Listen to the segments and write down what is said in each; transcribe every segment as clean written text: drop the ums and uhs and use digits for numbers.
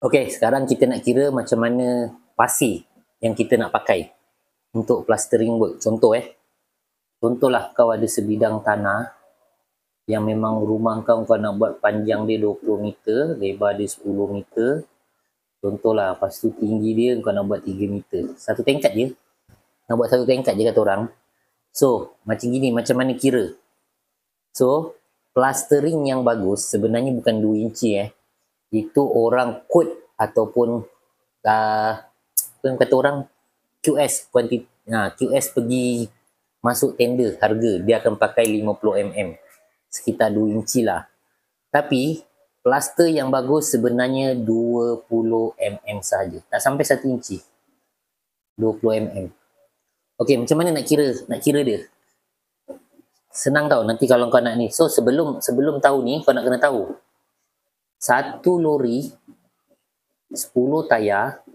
Okey, sekarang kita nak kira macam mana pasir yang kita nak pakai untuk plastering work. Contohlah kau ada sebidang tanah yang memang rumah kau nak buat panjang dia 20 meter, lebar dia 10 meter. Contohlah, lepas tu tinggi dia kau nak buat 3 meter. Satu tingkat je. Nak buat satu tingkat je kata orang. So, macam gini, macam mana kira? So, plastering yang bagus sebenarnya bukan 2 inci Itu orang quote ataupun kata orang QS QS pergi masuk tender harga dia akan pakai 50 mm, sekitar 2 inci lah. Tapi plaster yang bagus sebenarnya 20 mm sahaja, tak sampai 1 inci, 20 mm. Okey, macam mana nak kira dia? Senang tau nanti kalau kau nak ni. So sebelum tahu ni, kau nak kena tahu satu lori 10 tayar.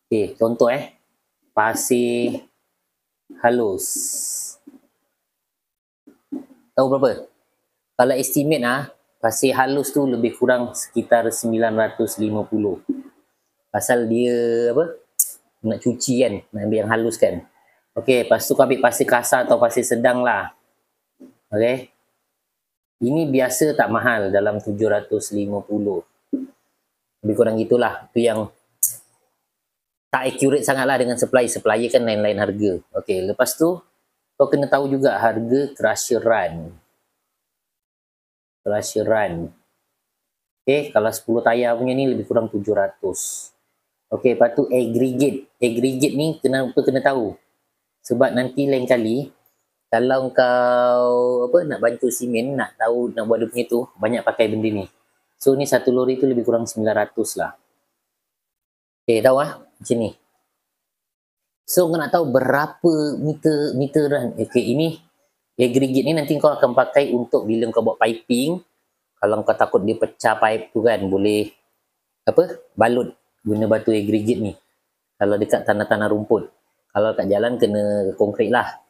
Okay, contoh pasir halus. Tahu berapa? Kalau estimate pasir halus tu lebih kurang sekitar 950. Pasal dia nak cuci kan, nak ambil yang halus kan. Okay, lepas tu kau ambil pasir kasar atau pasir sedang lah. Okay. Ini biasa tak mahal, dalam 750. Lebih kurang gitulah. Itu yang tak accurate sangat lah dengan supplier kan lain-lain harga. Okay, lepas tu kau kena tahu juga harga crusher run. Okay, kalau 10 tayar punya ni lebih kurang 700. Okay, lepas tu aggregate ni kenapa kena tahu? Sebab nanti lain kali kalau kau nak bantu simen, nak tahu nak buat dia punya tu, banyak pakai benda ni. So ni satu lori tu lebih kurang 900 lah. Okay, tahu macam ni. So kau nak tahu berapa meteran. Okay, ini aggregate ni nanti kau akan pakai untuk bila kau buat piping. Kalau kau takut dia pecah pipe tu kan, boleh balut guna batu aggregate ni. Kalau dekat tanah-tanah rumput. Kalau kat jalan kena konkrit lah.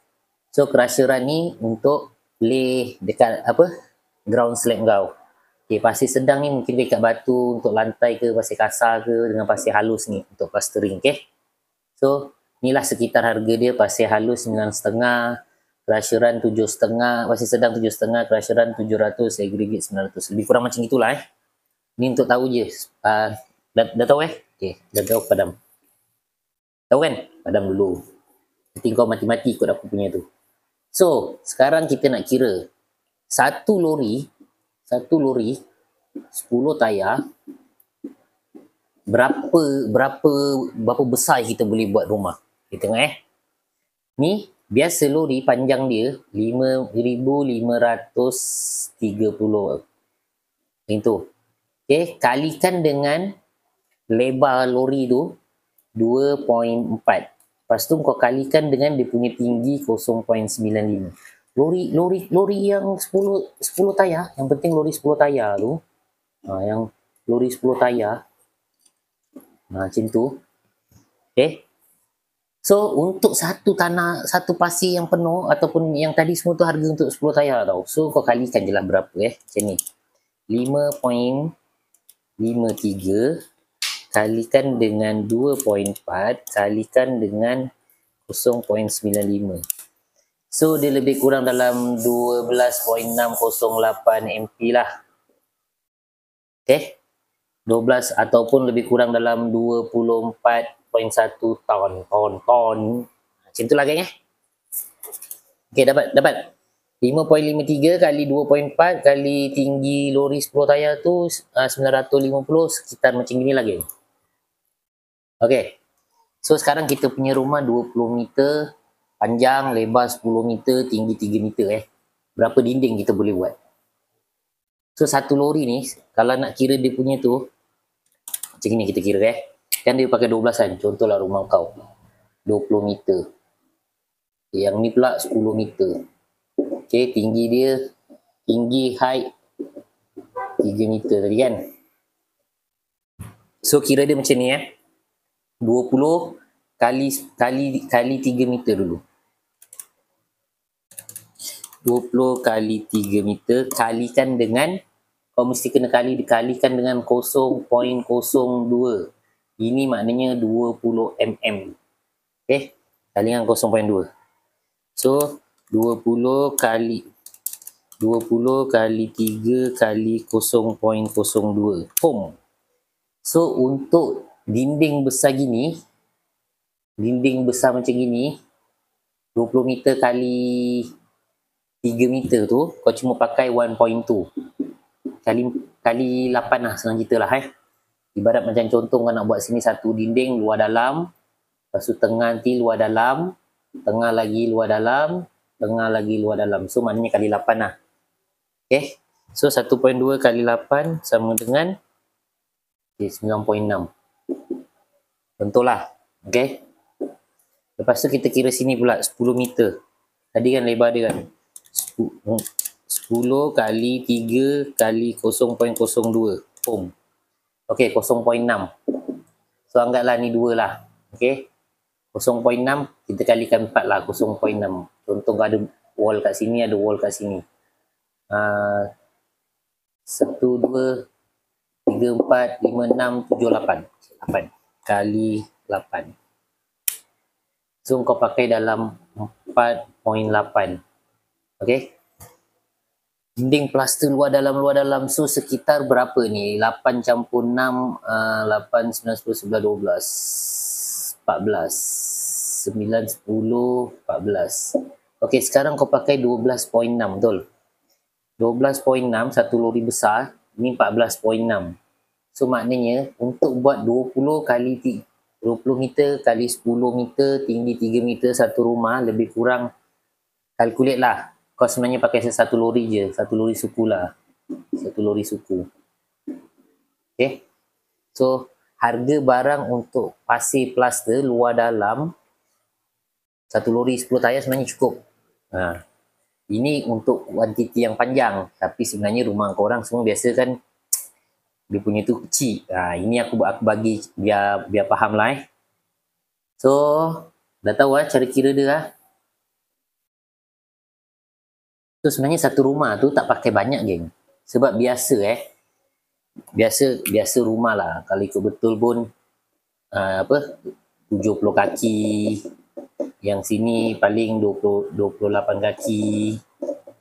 So crusher ni untuk lay dekat ground slab kau. Okay, pasir sedang ni mungkin dekat batu untuk lantai ke, pasir kasar ke, dengan pasir halus ni untuk plastering. Okay. So inilah sekitar harga dia. Pasir halus 9,5, crusheran 7,5, pasir sedang 7,5, crusheran 700, aggregate 900. Lebih kurang macam itulah Ni untuk tahu je. Dah tahu Okay, dah tahu padam. Tahu kan? Padam dulu. Nanti kau mati-mati ikut aku punya tu. So, sekarang kita nak kira satu lori 10 tayar, berapa besar kita boleh buat rumah. Kita tengok Ni biasa lori panjang dia 5,530. Itu. Okay, kalikan dengan lebar lori tu 2.4. Lepas tu kau kalikan dengan dia punya tinggi 0.95. Lori yang 10 tayar, yang penting lori 10 tayar tu. Yang lori 10 tayar. Macam tu. Okay. So untuk satu pasir yang penuh ataupun yang tadi semua tu harga untuk 10 tayar tau. So kau kalikan je lah berapa macam ni. 5.53 kalikan dengan 2.4 kalikan dengan 0.95. So dia lebih kurang dalam 12.608 MP lah. Okay. 12 ataupun lebih kurang dalam 24.1 ton. Macam tu lah geng Okay, dapat 5.53 kali 2.4 kali tinggi lori 10 tayar tu 950, sekitar macam gini lah geng. Okay. So sekarang kita punya rumah 20 meter panjang, lebar 10 meter, tinggi 3 meter Berapa dinding kita boleh buat? So satu lori ni kalau nak kira dia punya tu macam ni kita kira Kan dia pakai 12 kan. Contohlah rumah kau 20 meter. Yang ni pula 10 meter. Okay, tinggi height 3 meter tadi kan. So kira dia macam ni 20 kali 3 meter dulu. 20 kali 3 meter kalikan dengan kau mesti kena dikalikan dengan 0.02. Ini maknanya 20 mm. Okay, kali dengan 0.2. So 20 kali 3 kali 0.02 ohm. So untuk dinding besar gini, dinding besar macam gini, 20 meter kali 3 meter tu, kau cuma pakai 1.2 kali 8 lah, senang cerita lah Ibarat macam contoh kau nak buat sini satu dinding luar dalam, lepas tu tengah nanti luar dalam, tengah lagi luar dalam, tengah lagi luar dalam. So maknanya kali 8 lah. Okay. So 1.2 kali 8 sama dengan 9.6. Contoh lah. Okay. Lepas tu kita kira sini pula 10 meter. Tadi kan lebar dia kan 10 kali 3 kali 0.02 ohm. Okay, 0.6. So anggaplah ni 2 lah. Okay, 0.6 kita kalikan 4 lah, 0.6. Contoh ada wall kat sini, ada wall kat sini. 1, 2, 3, 4, 5, 6, 7, 8. 8 kali 8. So kau pakai dalam 4.8. Okay. Dinding plaster luar dalam. So sekitar berapa ni? 8 campur 6, 8, 9, 10, 11, 12, 14, 9, 10, 14. Okay, sekarang kau pakai 12.6, betul? 12.6, satu lori besar, ni 14.6. So maknanya untuk buat 20 meter kali 10 meter, tinggi 3 meter satu rumah, lebih kurang kalkulate lah. Kau sebenarnya pakai satu lori je, satu lori suku lah. Satu lori suku. Okay. So harga barang untuk pasir plaster luar dalam, satu lori 10 tayar sebenarnya cukup. Ini untuk kuantiti yang panjang. Tapi sebenarnya rumah korang semua biasa kan dia punya tu kecil. Ini aku bagi biar faham lah So dah tahu cara kira dia lah. So sebenarnya satu rumah tu tak pakai banyak geng. Sebab biasa biasa rumah lah. Kalau ikut betul pun 70 kaki. Yang sini paling 28 kaki.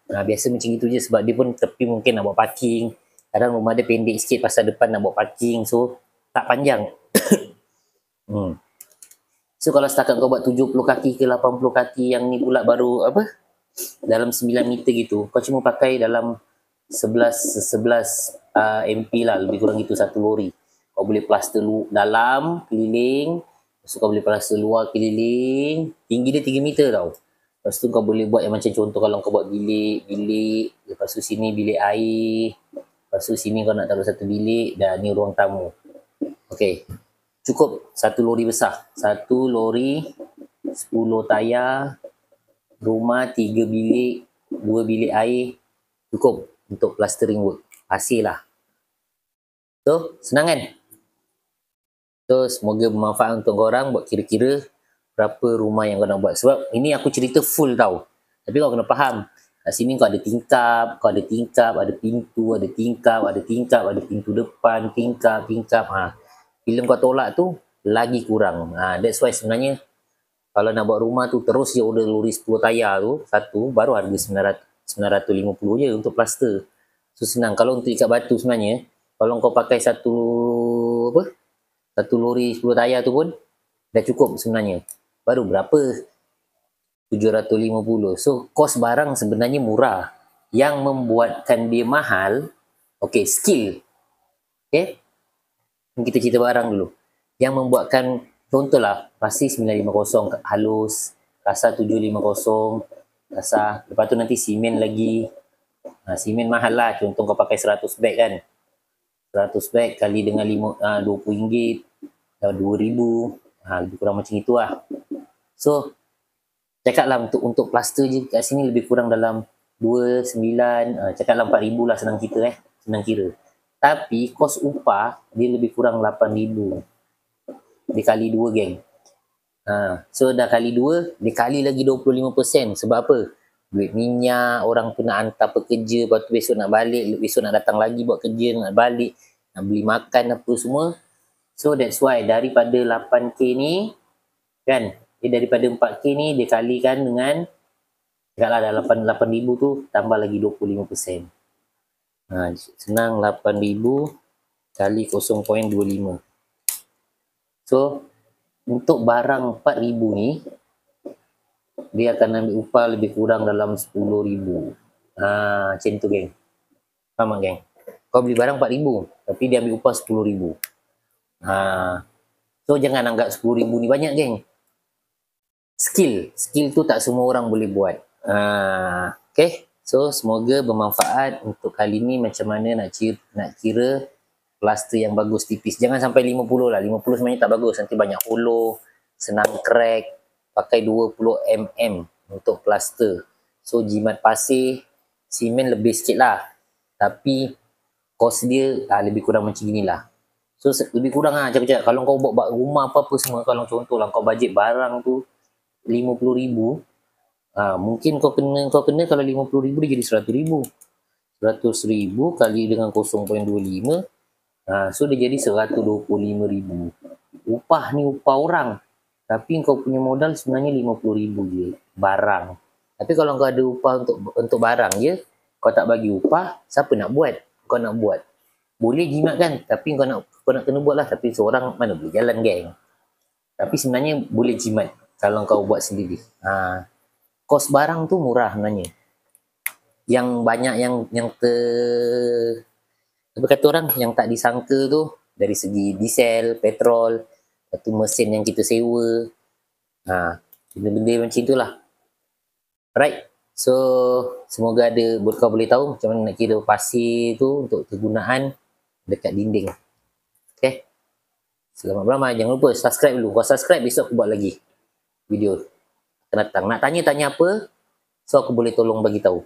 Biasa macam itu je sebab dia pun tepi mungkin nak buat parking. Kadang rumah dia pendek sikit pasal depan nak buat parking. So tak panjang. So kalau setakat kau buat 70 kaki ke 80 kaki, yang ni pula baru dalam 9 meter gitu, kau cuma pakai dalam 11 MP lah, lebih kurang gitu satu lori. Kau boleh plaster dalam keliling, lepas tu kau boleh plaster luar keliling. Tinggi dia 3 meter tau. Lepas tu kau boleh buat yang macam contoh kalau kau buat bilik, lepas tu sini bilik air, lepas tu sini kau nak taruh satu bilik, dan ni ruang tamu. Okay, cukup satu lori besar, satu lori 10 tayar, rumah 3 bilik, 2 bilik air, cukup untuk plastering work. Hasil lah. So, senang kan? So, semoga bermanfaat untuk korang buat kira-kira berapa rumah yang kau nak buat. Sebab ini aku cerita full tau. Tapi kau kena faham. Kat sini kau ada tingkap, ada pintu, ada tingkap, ada pintu depan, tingkap. Bila kau tolak tu, lagi kurang. That's why sebenarnya kalau nak buat rumah tu terus je order lori 10 tayar tu satu, baru harga 950 je untuk plaster. So senang. Kalau untuk ikat batu sebenarnya, kalau kau pakai satu lori 10 tayar tu pun dah cukup sebenarnya. Baru berapa? 750. So kos barang sebenarnya murah. Yang membuatkan dia mahal, skill. Kita cerita barang dulu. Yang membuatkan, contohlah, pasir 950 halus, kasar 750, kasar. Lepas tu nanti simen lagi. Simen mahal lah. Contoh kau pakai 100 beg kan. 100 beg kali dengan RM20, dah RM2,000. Lebih kurang macam itu lah. So, cakaplah untuk plaster je kat sini lebih kurang dalam 29, cakaplah RM4,000 lah, senang kita senang kira. Tapi kos upah dia lebih kurang RM8,000. Dikali 2 geng. So dah kali 2, dikali lagi 25%. Sebab apa? duit minyak, orang tu nak hantar pekerja, lepas tu besok nak balik, besok nak datang lagi buat kerja, nak balik, nak beli makan apa semua. So that's why daripada 8K ni kan, daripada 4K ni dia kalikan dengan dah 8,000 tu tambah lagi 25%. Senang, 8,000 kali 0.25. So untuk barang 4,000 ni dia akan ambil upah lebih kurang dalam 10,000. Macam tu geng. Faham tak geng? Kau beli barang 4,000 tapi dia ambil upah 10,000. So jangan anggap 10,000 ni banyak geng. Skill tu tak semua orang boleh buat. Okay, so semoga bermanfaat untuk kali ni macam mana nak kira plaster yang bagus tipis. Jangan sampai 50 lah. 50 sebenarnya tak bagus. Nanti banyak hollow, senang crack. Pakai 20mm untuk plaster. So jimat pasir, simen lebih sikit lah. Tapi kos dia lebih kurang macam inilah. So lebih kurang lah cakap-cakap. Kalau kau buat rumah apa-apa semua, kalau contoh lah kau bajet barang tu 50,000, mungkin kau kena kalau 50,000 dia jadi 100,000. 100,000 kali dengan 0.25, so dia jadi 125,000. Upah ni upah orang. Tapi kau punya modal sebenarnya 50,000 je barang. Tapi kalau kau ada upah untuk barang je, kau tak bagi upah, siapa nak buat? Kau nak buat. Boleh jimat kan? Tapi kau nak kena buat lah. Tapi seorang mana boleh jalan geng. Tapi sebenarnya boleh jimat kalau kau buat sendiri. Kos barang tu murah sebenarnya. Yang banyak yang apa kata orang, yang tak disangka tu dari segi diesel, petrol, lepas tu mesin yang kita sewa. Benda-benda macam itulah. Right. So semoga kau boleh tahu macam mana nak kira pasir tu untuk kegunaan dekat dinding. Okay. Selamat beramai. Jangan lupa subscribe dulu. Kau subscribe, besok aku buat lagi video akan datang. Nak tanya apa, so aku boleh tolong bagi tahu.